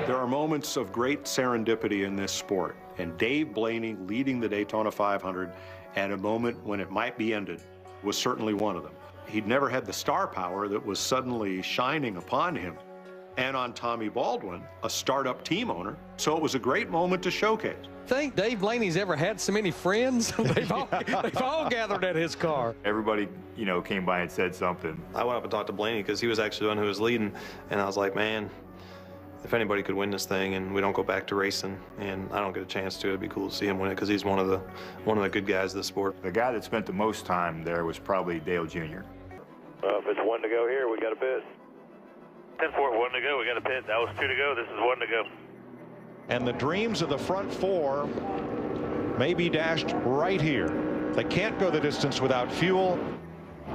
There are moments of great serendipity in this sport, and Dave Blaney leading the Daytona 500 at a moment when it might be ended was certainly one of them. He'd never had the star power that was suddenly shining upon him. And on Tommy Baldwin, a startup team owner, so it was a great moment to showcase. Think Dave Blaney's ever had so many friends? they've all gathered at his car. Everybody, you know, came by and said something. I went up and talked to Blaney because he was actually the one who was leading, and I was like, man, if anybody could win this thing and we don't go back to racing and I don't get a chance to, it'd be cool to see him win it because he's one of the good guys of the sport. The guy that spent the most time there was probably Dale Jr. If it's 1 to go here, we got a pit. 10-4, 1 to go. We got a pit. That was 2 to go. This is 1 to go. And the dreams of the front four may be dashed right here. They can't go the distance without fuel.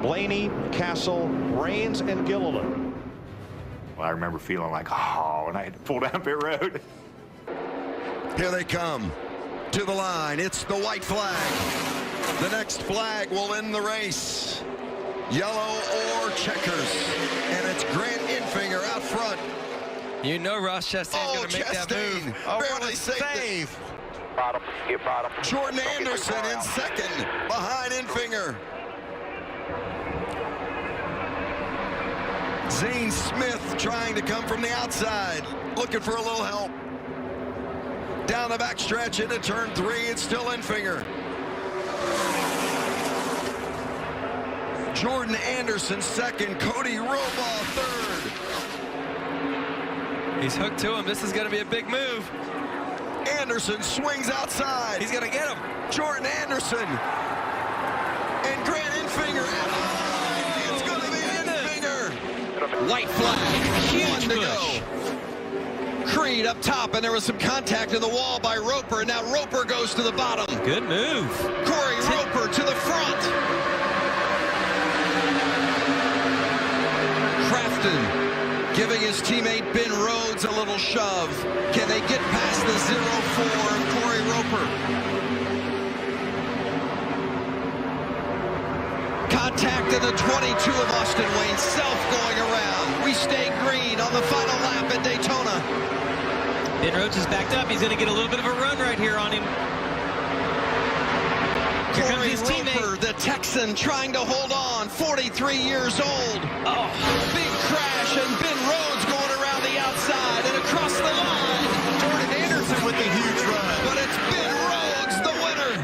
Blaney, Castle, Rains, and Gilliland. Well, I remember feeling like, oh, and I had to pull down pit road. Here they come to the line. It's the white flag. The next flag will end the race. Yellow or checkers. And it's Grant Infinger out front. You know Ross Chastain's going to make that move. Barely saved it. Bottom, get bottom. Jordan Anderson in second behind Infinger. Zane Smith trying to come from the outside, looking for a little help. Down the back stretch into turn 3, it's still Infinger. Jordan Anderson second, Codie Rohrbaugh third. He's hooked to him. This is going to be a big move. Anderson swings outside. He's going to get him. Jordan Anderson and Grant Infinger. It's going to be Infinger. White flag. Huge 1 to go. Creed up top, and there was some contact in the wall by Roper. Now Roper goes to the bottom. Good move. Cory Roper to the front. Crafton giving his teammate Ben Rhodes a little shove. Can they get past the 0-4 of Cory Roper? Contact in the 22 of Austin Wayne. Self going around. We stay green on the final lap at Daytona. Ben Rhodes is backed up. He's going to get a little bit of a run right here on him. Here comes his teammate. The Texan trying to hold on. 43 years old. Oh. Big crash, and Ben Rhodes going around the outside and across the line. Jordan Anderson with the huge run. But it's Ben Rhodes, the winner.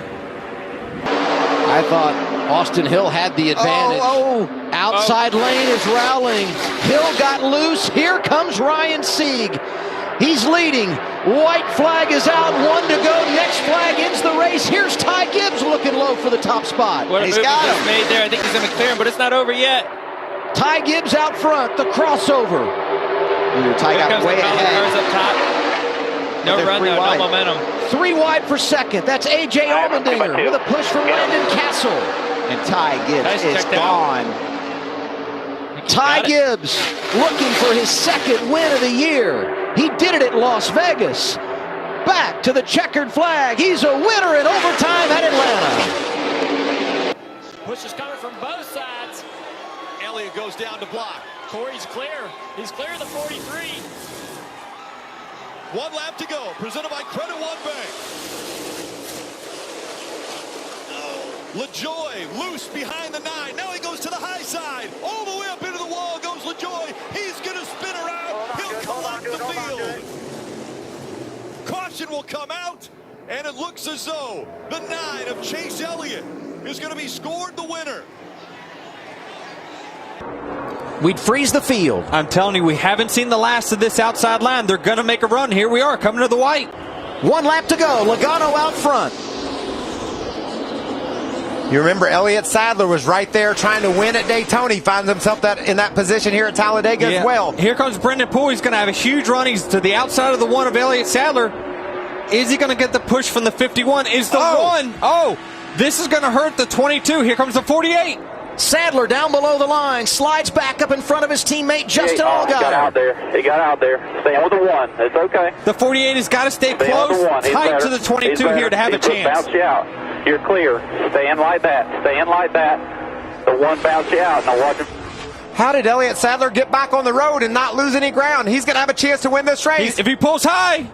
I thought Austin Hill had the advantage. Outside lane is Rowling. Hill got loose. Here comes Ryan Sieg. He's leading. White flag is out. 1 to go. Next flag ends the race. Here's Ty Gibbs looking low for the top spot. What a move he just made there. I think he's going to clear him, but it's not over yet. Ty Gibbs out front. The crossover. Ty got way ahead. Up top. No run though. No momentum. 3 wide for second. That's A.J. Allmendinger with a push from Landon Castle. And Ty Gibbs is gone. Ty Gibbs looking for his second win of the year. He did it at Las Vegas. Back to the checkered flag. He's a winner in overtime at Atlanta. Push is coming from both sides. Elliott goes down to block. Cory's clear. He's clear of the 43. 1 lap to go. Presented by Credit One Bank. Lajoie loose behind the 9. Now he goes to the high side. All the way up into the wall goes Lajoie. He's going to spin around. He'll collect the field. Caution will come out, and it looks as though the 9 of Chase Elliott is going to be scored the winner. We'd freeze the field. I'm telling you, we haven't seen the last of this outside line. They're going to make a run. Here we are coming to the white. 1 lap to go. Logano out front. You remember Elliott Sadler was right there trying to win at Daytona. He finds himself in that position here at Talladega as well. Here comes Brennan Poole. He's going to have a huge run. He's to the outside of the 1 of Elliott Sadler. Is he going to get the push from the 51? Is the 1? Oh, this is going to hurt the 22. Here comes the 48. Sadler down below the line, slides back up in front of his teammate Justin Allgaier. He got out there. He got out there. Staying with the 1. It's okay. The 48 has got to stay close, tight to the 22 here to have a chance. Bounce you out. You're clear. Stay in like that. Stay in like that. The 1 bounce you out. Now watch him. How did Elliott Sadler get back on the road and not lose any ground? He's going to have a chance to win this race. If he pulls high.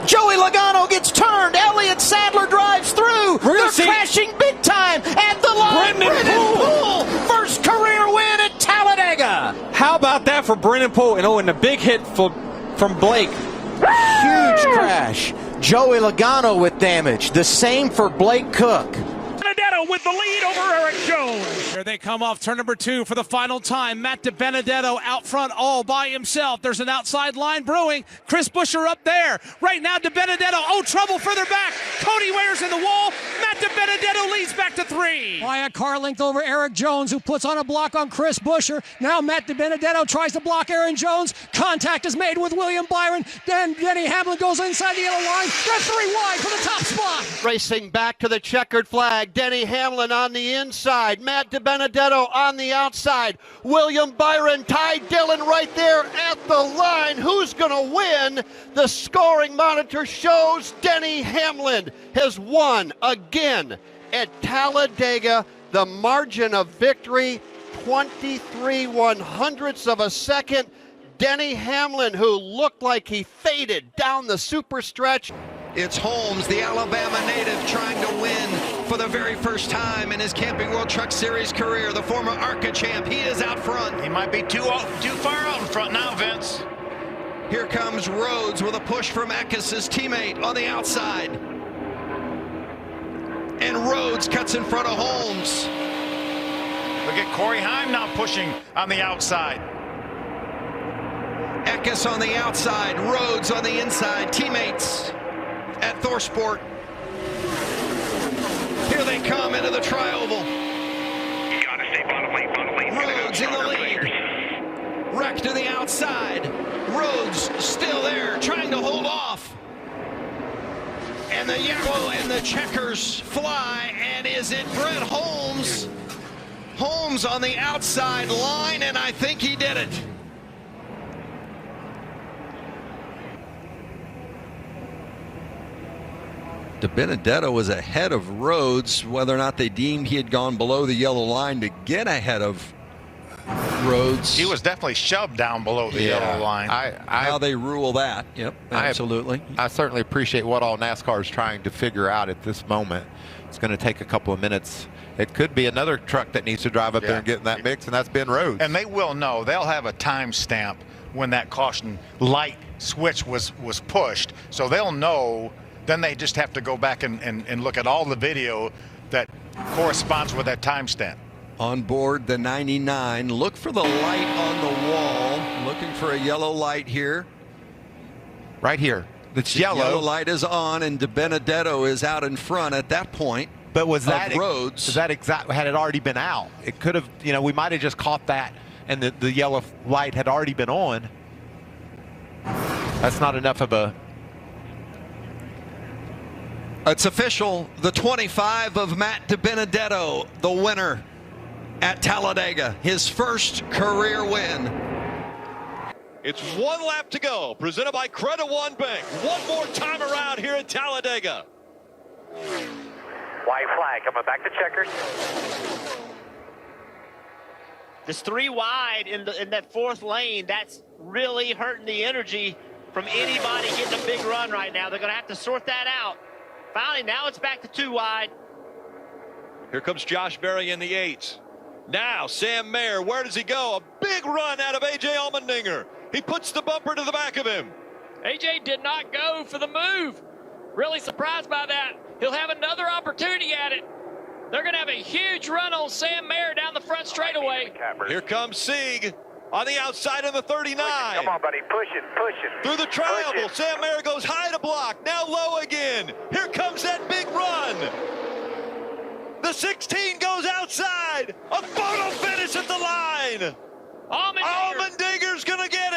Joey Logano gets turned. Elliott Sadler drives through. They're crashing big time at the line. Brennan Poole, first career win at Talladega. How about that for Brennan Poole? And a big hit from Blake. Huge crash. Joey Logano with damage. The same for Blake Cook. Dibenedetto with the lead over Eric Jones. Here they come off turn number 2 for the final time. Matt Dibenedetto out front all by himself. There's an outside line brewing. Chris Buescher up there. Right now, Dibenedetto, oh, trouble further back. Codie wears in the wall. Matt Dibenedetto leads back to 3. By a car length over Eric Jones, who puts on a block on Chris Buescher. Now Matt Dibenedetto tries to block Aaron Jones. Contact is made with William Byron. Then Denny Hamlin goes inside the yellow line. They're 3 wide for the top spot. Racing back to the checkered flag. Denny Hamlin on the inside. Matt Dibenedetto on the outside. William Byron, Ty Dillon right there at the line. Who's going to win? The scoring monitor shows Denny Hamlin has won again at Talladega. The margin of victory, 23/100ths of a second. Denny Hamlin, who looked like he faded down the super stretch. It's Holmes, the Alabama native, trying to win for the very first time in his Camping World Truck Series career. The former ARCA champ, he is out front. He might be too far out in front now, Vince. Here comes Rhodes with a push from Eckes, his teammate, on the outside. And Rhodes cuts in front of Holmes. Look at Corey Heim now pushing on the outside. Eckes on the outside, Rhodes on the inside, teammates at Thorsport. Here they come into the tri-oval. Rhodes in the lead. Wreck to the outside. Rhodes still there, trying to hold off. And the yellow and the checkers fly, and is it Brett Holmes? Holmes on the outside line, and I think he did it. Dibenedetto was ahead of Rhodes, whether or not they deemed he had gone below the yellow line to get ahead of Rhodes. He was definitely shoved down below the yellow line. How they rule that. Yep, absolutely. I certainly appreciate what all NASCAR is trying to figure out at this moment. It's going to take a couple of minutes. It could be another truck that needs to drive up there and get in that mix, and that's Ben Rhodes. And they will know. They'll have a time stamp when that caution light switch was pushed, so they'll know. Then they just have to go back and look at all the video that corresponds with that timestamp. On board the 99, look for the light on the wall. Looking for a yellow light here. Right here. It's yellow. Yellow light is on, and Dibenedetto is out in front at that point. But was that Rhodes? Was that exact? Had it already been out? It could have. You know, we might have just caught that, and the yellow light had already been on. That's not enough of a. It's official. The 25 of Matt Dibenedetto, the winner at Talladega, his first career win. It's 1 lap to go, presented by Credit One Bank. One more time around here at Talladega. White flag coming back to checkers. This 3 wide in that 4th lane, that's really hurting the energy from anybody getting a big run right now. They're going to have to sort that out. Finally, now it's back to 2 wide. Here comes Josh Berry in the 8s. Now, Sam Mayer, where does he go? A big run out of A.J. Allmendinger. He puts the bumper to the back of him. A.J. did not go for the move. Really surprised by that. He'll have another opportunity at it. They're going to have a huge run on Sam Mayer down the front straightaway. Here comes Sieg on the outside of the 39. Come on, buddy. Push it. Through the tri-oval, Sam Mayer goes high to block. Now low again. Here comes that big run. The 16 goes outside. A photo finish at the line. Allmendinger's going to get